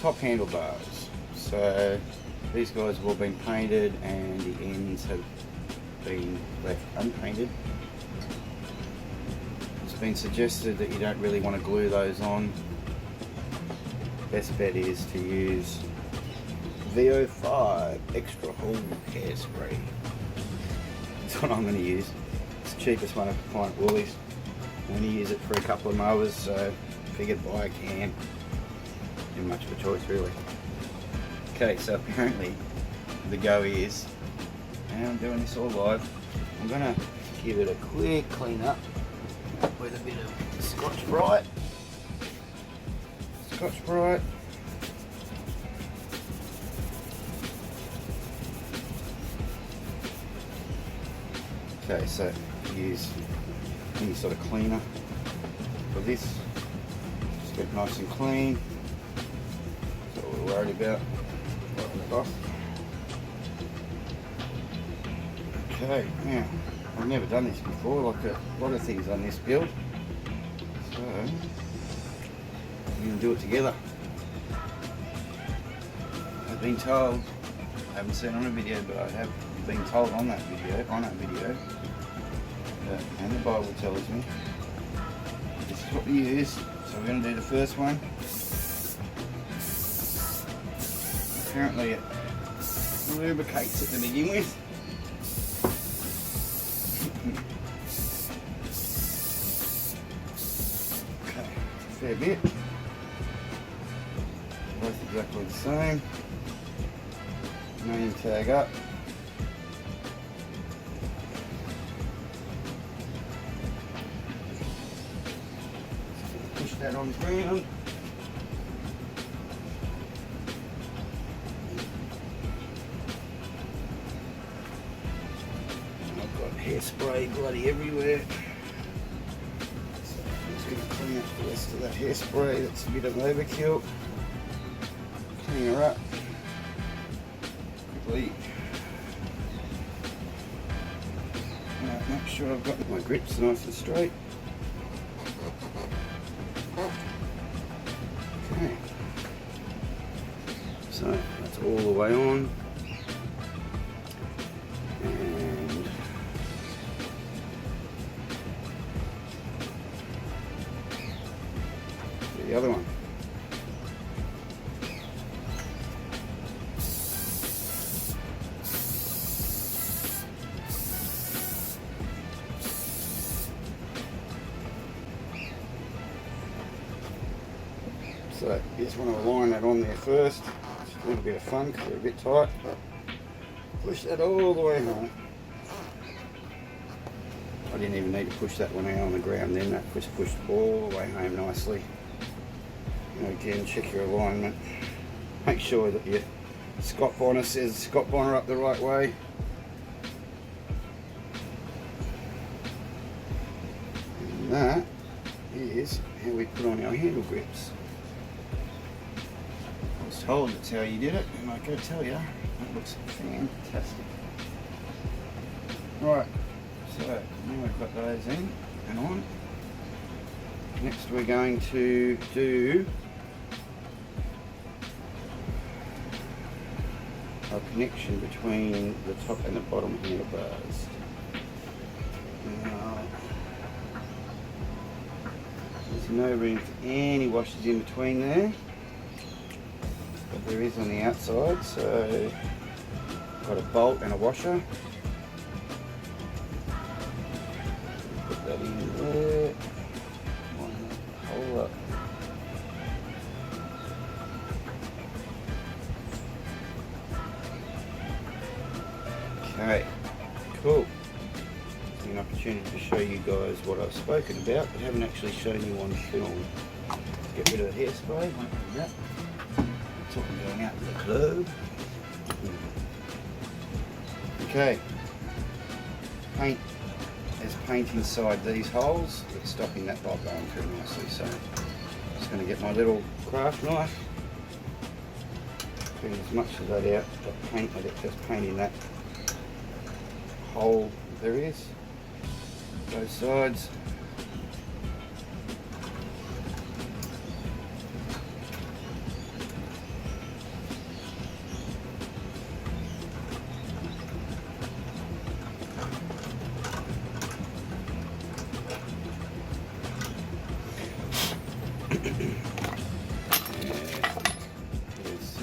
top handlebars. So these guys have all been painted and the ends have been left unpainted. It's been suggested that you don't really want to glue those on. Best bet is to use VO5 extra hold hairspray. That's what I'm going to use. It's the cheapest one I could find at Woolies. I'm going to use it for a couple of mowers, so figured buy a can. Not much of a choice really. Okay, so apparently the go is, and I'm doing this all live, I'm going to give it a quick clean up with a bit of Scotch Brite. Okay, so use any sort of cleaner for this. Just get it nice and clean. That's what we're worried about. Wiping it off. Okay, now I've never done this before, like a lot of things on this build. So we're going to do it together. I've been told, I haven't seen on a video, but I have been told on that video, and the Bible tells me this is what we use. So we're going to do the first one. Apparently it lubricates it to begin with. Okay, a fair bit. Both exactly the same. Name tag up. Push that on the ground. I've got hairspray bloody everywhere. So I'm just going to clean up the rest of that hairspray. That's a bit of overkill. Clean her up. Quickly. Now, make sure I've got my grips nice and straight. Okay. So that's all the way on. And the other one. So just want to align that on there first. Just a little bit of fun because they're a bit tight. Push that all the way home. I didn't even need to push that one out on the ground then. That was pushed all the way home nicely. And again, check your alignment. Make sure that your Scott Bonnar says Scott Bonnar up the right way. And that is how we put on our handle grips. I was told that's how you did it, and I gotta tell you, that looks fantastic. Right, so now we've got those in and on. Next we're going to do a connection between the top and the bottom handlebars. Now, there's no room for any washers in between there, but there is on the outside, so got a bolt and a washer. Put that in there. Hold up. Okay, cool. It's an opportunity to show you guys what I've spoken about, but haven't actually shown you on film. Let's get rid of the hairspray. Won't do that. Talking going out to the club. Okay. Paint. There's paint inside these holes that's stopping that bolt going through nicely. So I'm just going to get my little craft knife. Clean as much of that out. Got paint. I get just paint in that hole there is. Both sides.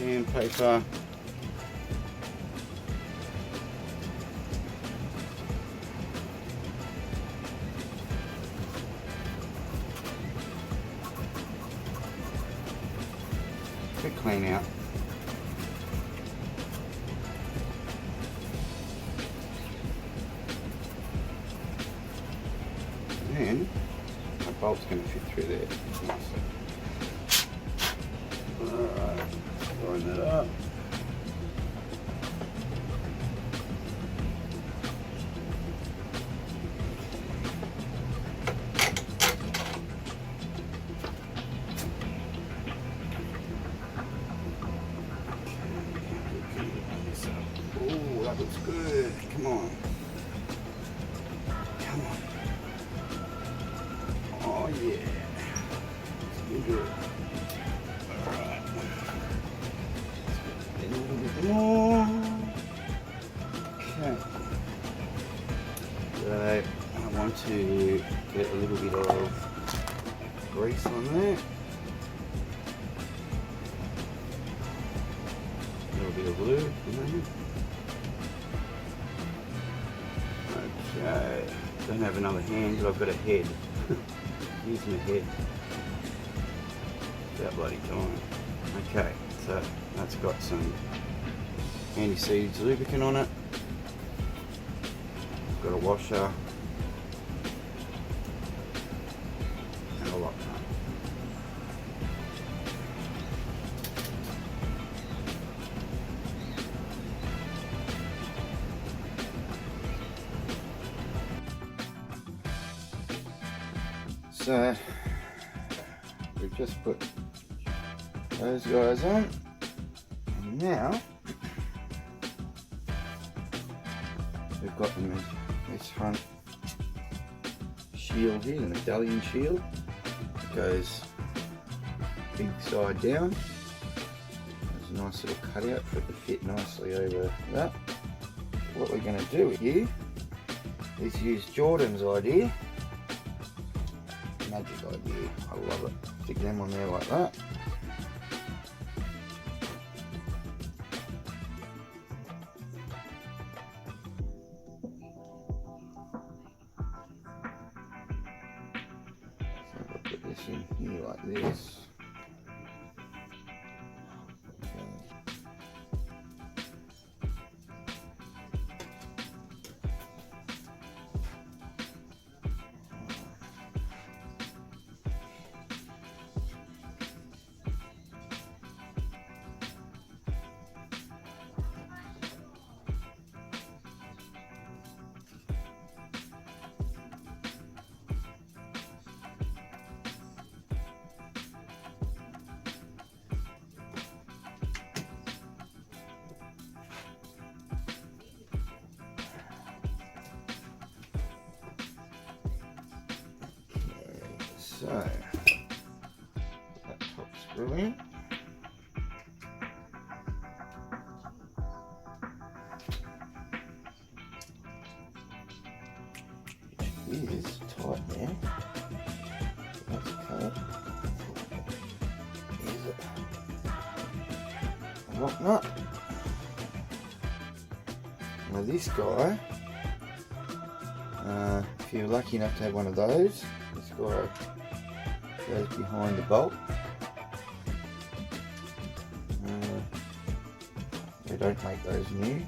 sandpaper. Quick clean out. And my bolt's going to fit through there. Alright, line that up. Oh, that looks good. Come on. Come on. Oh yeah. It's good. Alright. A little bit more. Okay. So I want to get a little bit of grease on there. A little bit of lube. Okay. Don't have another hand, but I've got a head. Use my head. About bloody time. Okay, so that's got some anti-seize lubricant on it. Got a washer and a lock nut. So we've just put those guys on, and now we've got this front shield here, the medallion shield. It goes big side down. There's a nice little cutout for it to fit nicely over that. What we're going to do here is use Jordan's idea. Magic idea, I love it. Stick them on there like that. So I'll put this in here like this. So, that top screw in. Which is tight now. That's okay. Here's a lock nut. Now this guy, if you're lucky enough to have one of those, this guy goes behind the bolt. They don't make those new,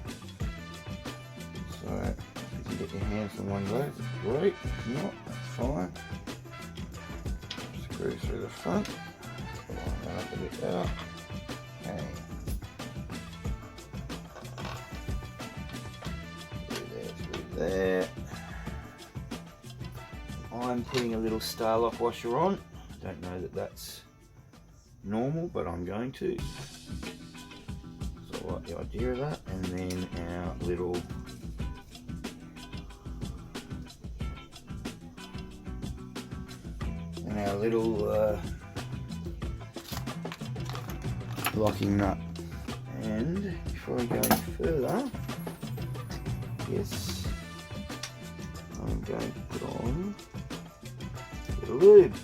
so if you get your hands on one of those, it's great. If not, that's fine. Screw through the front, line that up a bit better. Okay. Through there. I'm putting a little Starlock washer on. Don't know that that's normal, but I'm going to. So I like the idea of that. And then our little locking nut. And before I go any further, yes, I'm going to put on a bit of lube.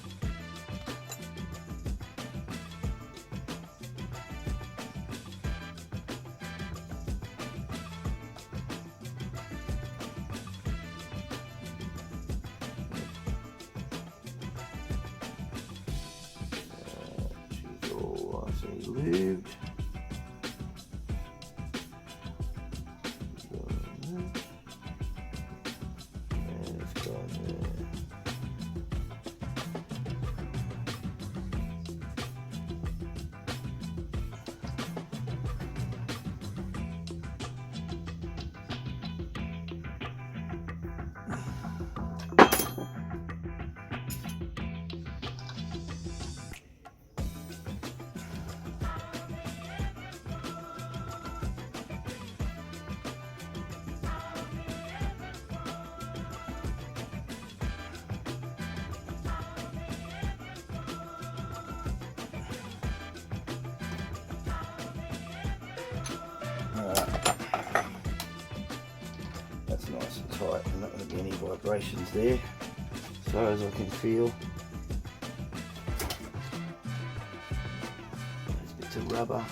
be any vibrations there, as far as I can feel. There's bits of rubber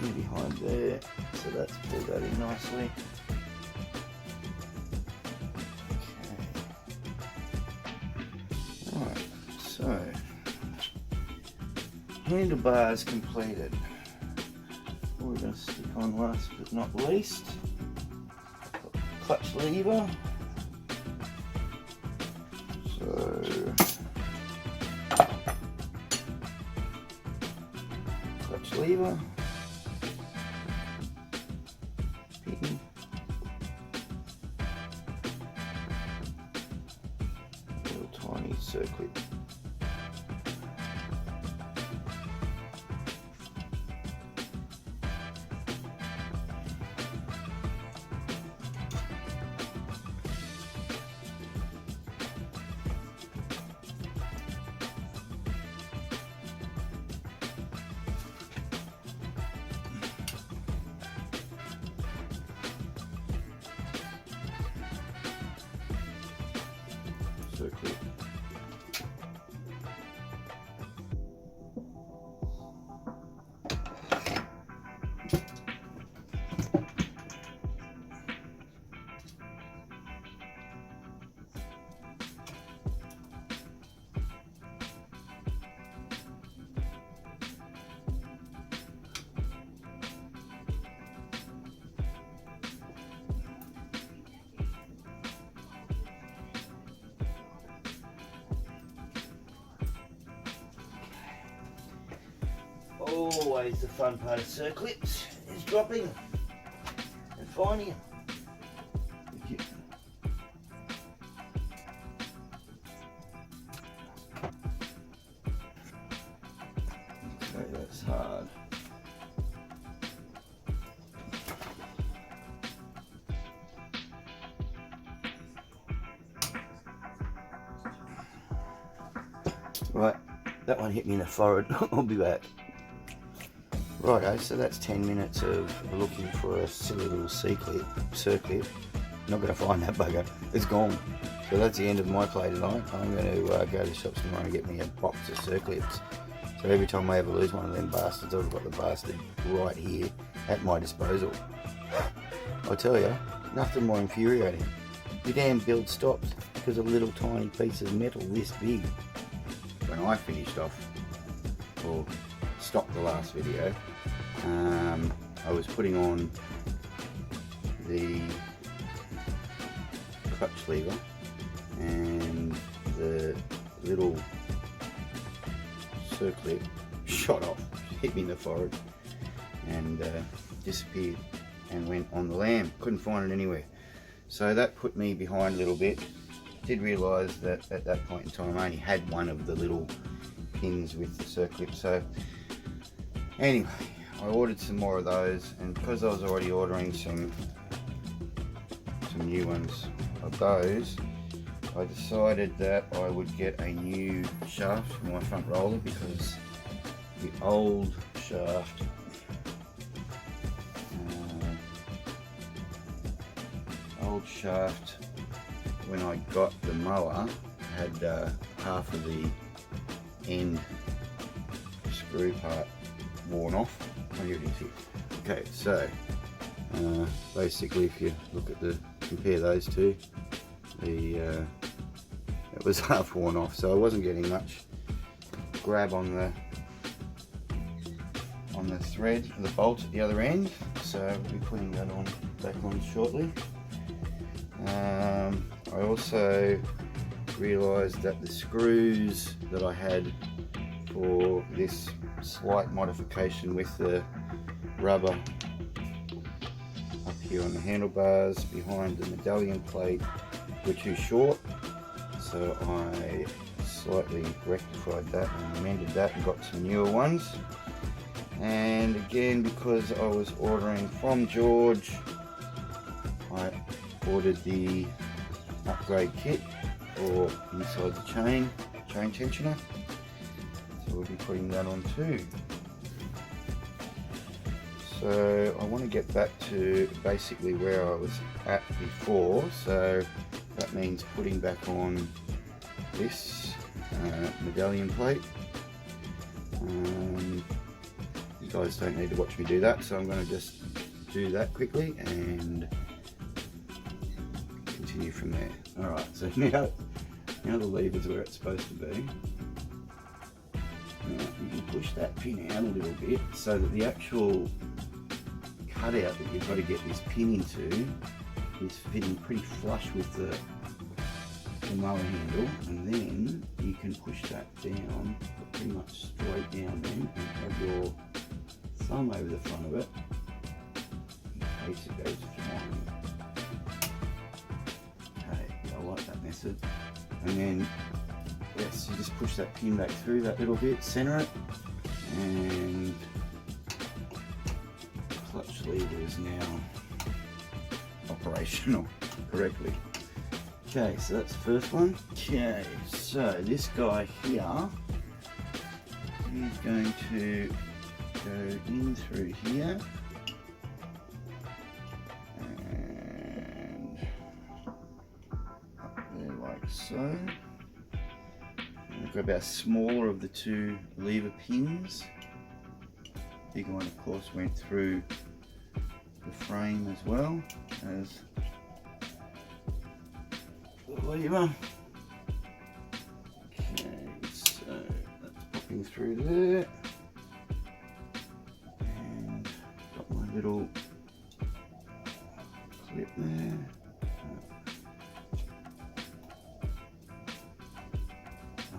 in behind there, so that's pulled that in nicely. Okay. Right, so handlebars completed. We're going to stick on last but not least, clutch lever. So clutch lever, pin, little tiny circlip. Circlip. Always the fun part of circlips is dropping and finding them. Okay, that's hard. Right, that one hit me in the forehead. I'll be back. Righto, so that's 10 minutes of looking for a silly little circlip. Not going to find that bugger, it's gone. So that's the end of my play tonight. I'm going to go to the shops tomorrow and get me a box of circlips. So every time I ever lose one of them bastards, I've got the bastard right here at my disposal. I tell you, nothing more infuriating. Your damn build stops because of a little tiny piece of metal this big. When I finished off, or stopped the last video, I was putting on the clutch lever and the little circlip shot off, hit me in the forehead and disappeared and went on the lamb. Couldn't find it anywhere. So that put me behind a little bit. Did realise that at that point in time I only had one of the little pins with the circlip. So anyway, I ordered some more of those, and because I was already ordering some new ones of those, I decided that I would get a new shaft for my front roller, because the old shaft when I got the mower had half of the end screw part worn off. Oh, here it is here. Okay, so basically, if you look at compare those two, it was half worn off, so I wasn't getting much grab on the thread, the bolt at the other end. So I'll be putting that back on shortly. I also realised that the screws that I had for this slight modification with the rubber up here on the handlebars behind the medallion plate were too short, so I slightly rectified that and amended that and got some newer ones. And again, because I was ordering from George, I ordered the upgrade kit for inside the chain tensioner, so we'll be putting that on too. So I want to get back to basically where I was at before. So That means putting back on this medallion plate. You guys don't need to watch me do that, so I'm going to just do that quickly and continue from there. Alright, so now the lever's where it's supposed to be. You can push that pin out a little bit so that the actual cutout that you've got to get this pin into is fitting pretty flush with the mower handle, and then you can push that down pretty much straight down then and have your thumb over the front of it in case it goes flying. Okay, I like that method. And then, yes, you just push that pin back through that little bit, center it, and the clutch lever is now operational correctly. Okay, so that's the first one. Okay, so this guy here is going to go in through here and up there like so. And I've got about smaller of the two lever pins. The bigger one of course went through the frame as well as the lever. Okay, so that's popping through there. And got my little clip there.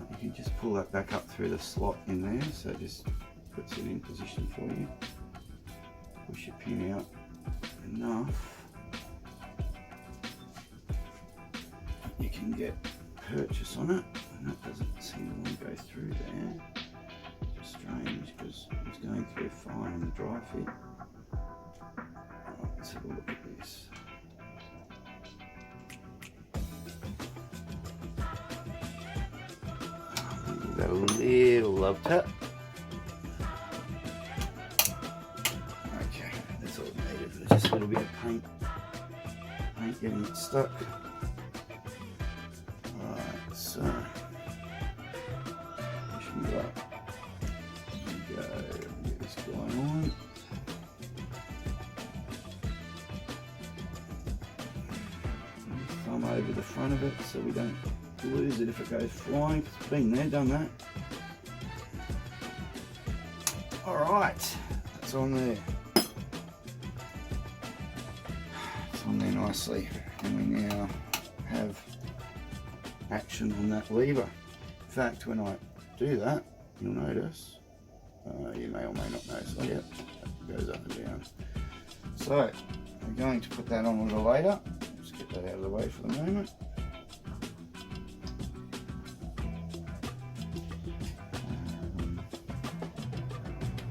You can just pull that back up through the slot in there, so it just puts it in position for you. Push your pin out enough. You can get purchase on it, and that doesn't seem to want to go through there. Just strange because it's going through fine in the dry fit. Right, let's have a look at this. Give that a little love tap. Okay, that's all it needed. Just a little bit of paint getting it stuck. So, pushing it up. There we go. Get this going on. Thumb over the front of it so we don't lose it if it goes flying. It's been there, done that. Alright, that's on there. It's on there nicely. And we now have action on that lever. In fact, when I do that, you'll notice, you may or may not notice, oh yeah, it goes up and down. So, we're going to put that on a little later. Let's get that out of the way for the moment.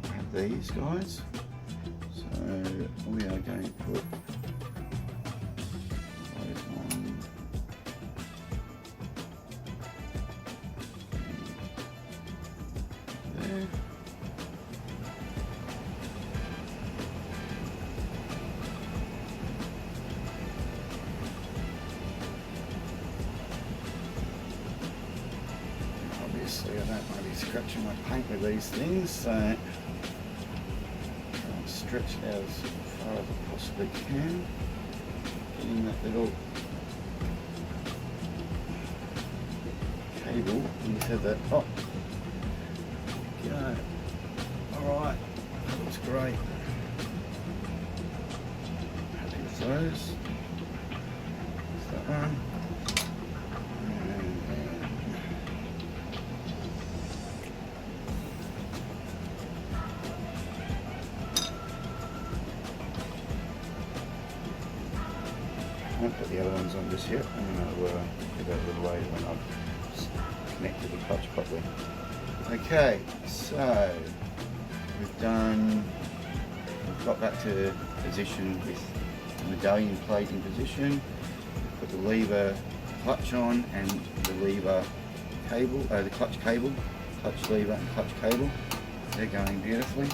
Have these guys. So, we are going to put obviously I don't want to be scratching my paint with these things, so I'll stretch it out as far as I possibly can, getting that little cable into the top. Go. Alright, that looks great. Happy with those. There's that one. I won't put the other ones on just yet. I'm going to get that a little later when I've connected the clutch properly. Okay, so we've got that to position with the medallion plate in position. Put the lever clutch on and the lever cable, the clutch cable, clutch lever and clutch cable. They're going beautifully.